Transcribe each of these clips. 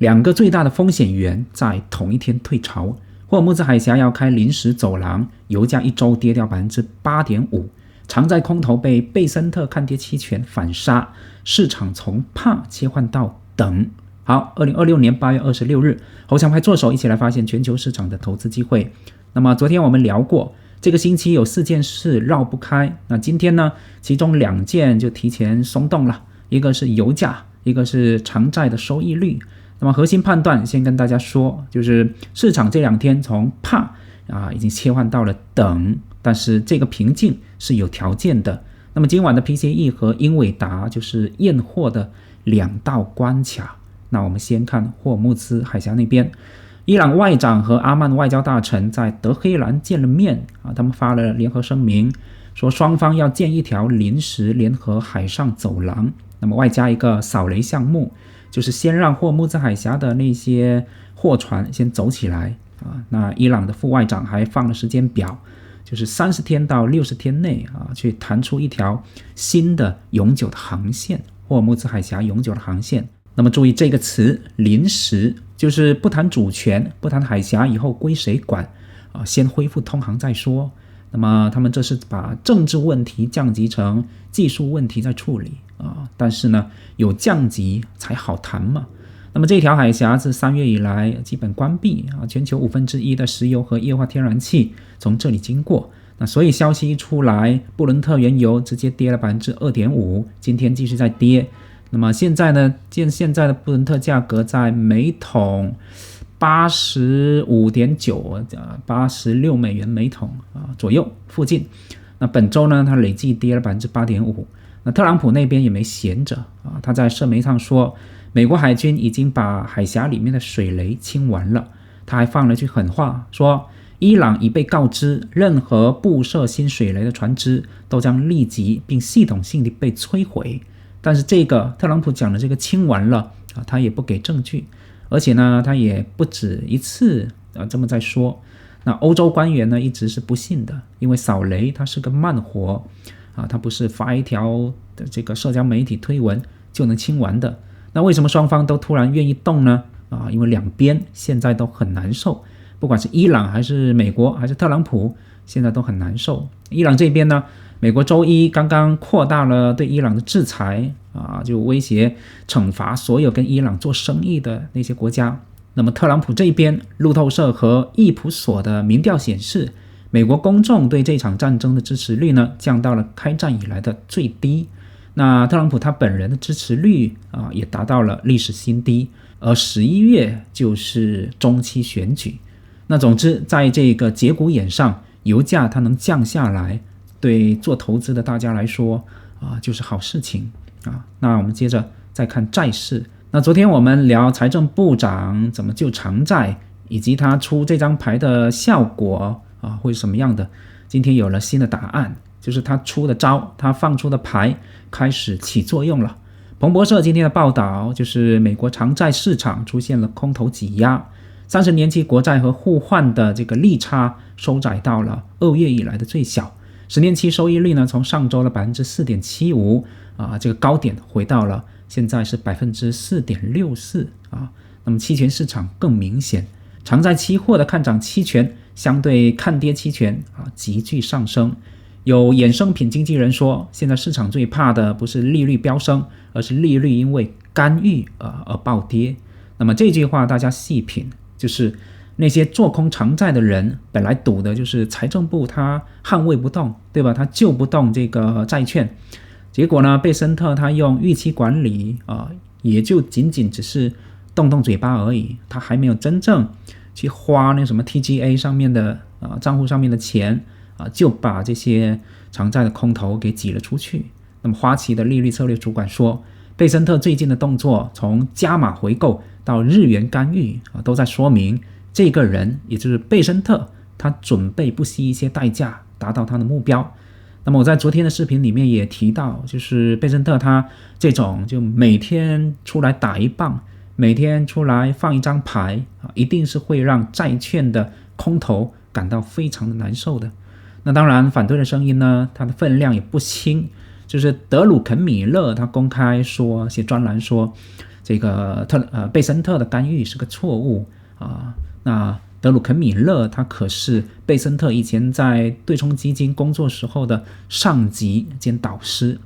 两个最大的风险源在同一天退潮。霍尔木兹海峡要开临时走廊，油价一周跌掉 8.5%， 长债空头被贝森特看跌期权反杀，市场从怕切换到等。好，2026年8月26日，侯强派作手一起来发现全球市场的投资机会。那么昨天我们聊过，这个星期有4件事绕不开，那今天呢，其中2件就提前松动了，一个是油价，一个是长债的收益率。那么核心判断先跟大家说，就是市场这2天从怕已经切换到了等，但是这个平静是有条件的。那么今晚的 PCE 和英伟达就是验货的2道关卡。那我们先看霍尔木兹海峡那边，伊朗外长和阿曼外交大臣在德黑兰见了面他们发了联合声明，说双方要建一条临时联合海上走廊，那么外加一个扫雷项目，就是先让霍尔木兹海峡的那些货船先走起来那伊朗的副外长还放了时间表，就是30天到60天内去谈出一条新的永久的航线，霍尔木兹海峡永久的航线。那么注意这个词临时，就是不谈主权，不谈海峡以后归谁管先恢复通航再说。那么他们这是把政治问题降级成技术问题在处理但是呢有降级才好谈嘛。那么这条海峡自3月以来基本关闭全球1/5的石油和液化天然气从这里经过。那所以消息一出来，布伦特原油直接跌了 2.5%， 今天继续在跌。那么现在呢，现在的布伦特价格在每桶 85.9 86美元每桶左右附近。那本周呢，它累计跌了 8.5%。那特朗普那边也没闲着他在社媒上说，美国海军已经把海峡里面的水雷清完了。他还放了句狠话，说伊朗已被告知，任何布设新水雷的船只都将立即并系统性的被摧毁。但是这个特朗普讲的这个清完了他也不给证据，而且呢他也不止一次这么在说。那欧洲官员呢一直是不信的，因为扫雷它是个慢活它不是发一条的这个社交媒体推文就能清完的。那为什么双方都突然愿意动呢因为两边现在都很难受，不管是伊朗还是美国还是特朗普现在都很难受。伊朗这边呢，美国周一刚刚扩大了对伊朗的制裁就威胁惩罚所有跟伊朗做生意的那些国家。那么特朗普这边，路透社和易普所的民调显示，美国公众对这场战争的支持率呢降到了开战以来的最低。那特朗普他本人的支持率也达到了历史新低，而11月就是中期选举。那总之在这个节骨眼上，油价它能降下来，对做投资的大家来说就是好事情那我们接着再看债市。那昨天我们聊财政部长怎么救长债，以及他出这张牌的效果会是什么样的。今天有了新的答案，就是他出的招，他放出的牌开始起作用了。彭博社今天的报道就是美国长债市场出现了空头挤压，30年期国债和互换的这个利差收窄到了2月以来的最小。10年期收益率呢，从上周的 4.75% 这个高点回到了现在是 4.64% 那么期权市场更明显，长债期货的看涨期权相对看跌期权急剧上升。有衍生品经纪人说，现在市场最怕的不是利率飙升，而是利率因为干预而暴跌。那么这句话大家细品，就是那些做空长债的人本来赌的就是财政部他捍卫不动，对吧？他救不动这个债券，结果呢，贝森特他用预期管理也就仅仅只是动动嘴巴而已，他还没有真正去花那什么 TGA 上面的账户上面的钱就把这些长债的空头给挤了出去。那么花旗的利率策略主管说，贝森特最近的动作从加码回购到日元干预都在说明这个人，也就是贝森特，他准备不惜一些代价达到他的目标。那么我在昨天的视频里面也提到，就是贝森特他这种就每天出来打一棒，每天出来放一张牌一定是会让债券的空头感到非常的难受的。那当然反对的声音呢，它的分量也不轻，就是德鲁肯米勒他公开说，写专栏说，这个贝森特的干预是个错误啊。那德鲁肯米勒他可是贝森特以前在对冲基金工作时候的上级兼导师。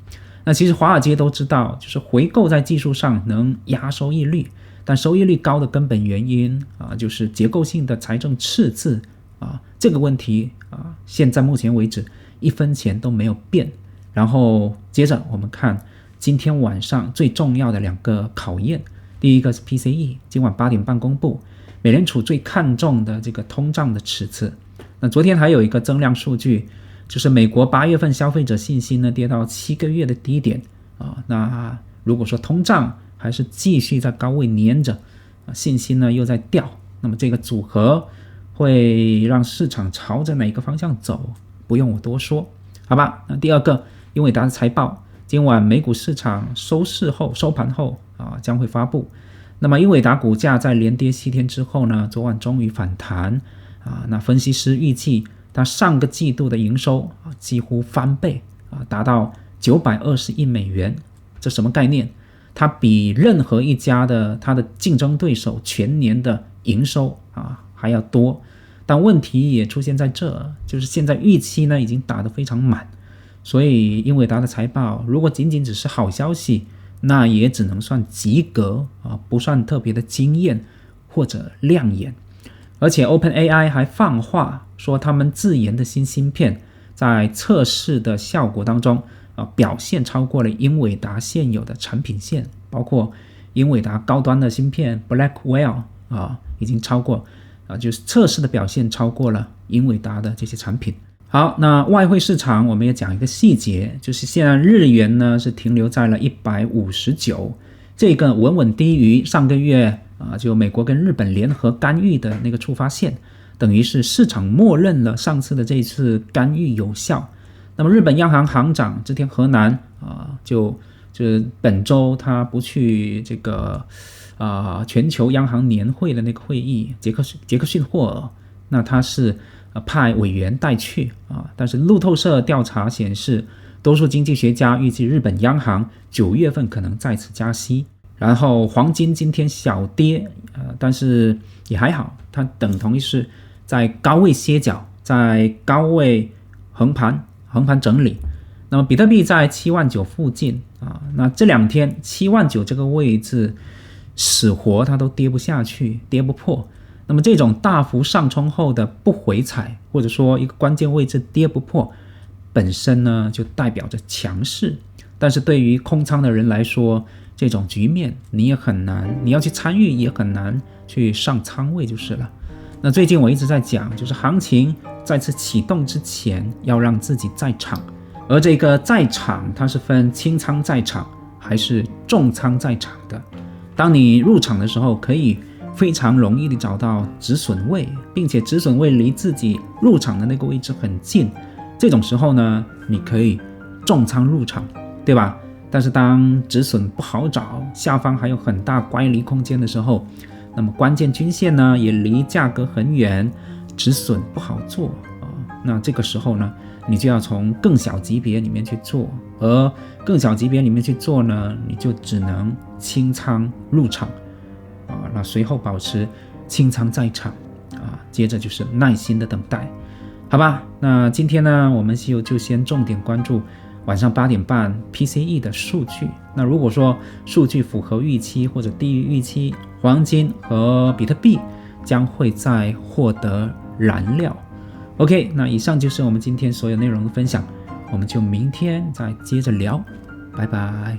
那其实华尔街都知道，就是回购在技术上能压收益率，但收益率高的根本原因就是结构性的财政赤字这个问题现在目前为止1分钱都没有变。然后接着我们看今天晚上最重要的2个考验，第一个是 PCE， 今晚8点半公布，美联储最看重的这个通胀的尺子。那昨天还有一个增量数据，就是美国8月份消费者信心呢跌到7个月的低点那如果说通胀还是继续在高位黏着信心呢又在掉，那么这个组合会让市场朝着哪个方向走，不用我多说，好吧？那第二个，英伟达的财报，今晚美股市场收盘后将会发布。那么英伟达股价在连跌7天之后呢，昨晚终于反弹那分析师预计它上个季度的营收几乎翻倍达到920亿美元。这什么概念？它比任何一家的它的竞争对手全年的营收还要多。但问题也出现在这，就是现在预期呢已经打得非常满，所以英伟达的财报如果仅仅只是好消息，那也只能算及格不算特别的惊艳或者亮眼。而且 OpenAI 还放话说他们自研的新芯片在测试的效果当中表现超过了英伟达现有的产品线，包括英伟达高端的芯片 Blackwell 已经超过就是测试的表现超过了英伟达的这些产品。好，那外汇市场我们也讲一个细节，就是现在日元呢是停留在了159，这个稳稳低于上个月就美国跟日本联合干预的那个触发线，等于是市场默认了上次的这次干预有效。那么日本央行行长织田河南就是本周他不去这个全球央行年会的那个会议，杰克逊霍尔，那他是派委员带去但是路透社调查显示，多数经济学家预计日本央行9月份可能再次加息。然后黄金今天小跌但是也还好，它等同于是在高位歇脚，在高位横盘整理。那么比特币在79000附近那这2天79000这个位置死活它都跌不下去，跌不破。那么这种大幅上冲后的不回踩，或者说一个关键位置跌不破，本身呢就代表着强势。但是对于空仓的人来说，这种局面你也很难，你要去参与也很难去上仓位就是了。那最近我一直在讲，就是行情再次启动之前要让自己在场，而这个在场它是分轻仓在场还是重仓在场的。当你入场的时候，可以非常容易的找到止损位，并且止损位离自己入场的那个位置很近，这种时候呢，你可以重仓入场，对吧？但是当止损不好找，下方还有很大乖离空间的时候，那么关键均线呢也离价格很远，止损不好做那这个时候呢，你就要从更小级别里面去做，而更小级别里面去做呢，你就只能轻仓入场那随后保持清仓在场接着就是耐心的等待，好吧？那今天呢，我们西游就先重点关注晚上8点半 PCE 的数据。那如果说数据符合预期或者低于预期，黄金和比特币将会再获得燃料。OK， 那以上就是我们今天所有内容的分享，我们就明天再接着聊，拜拜。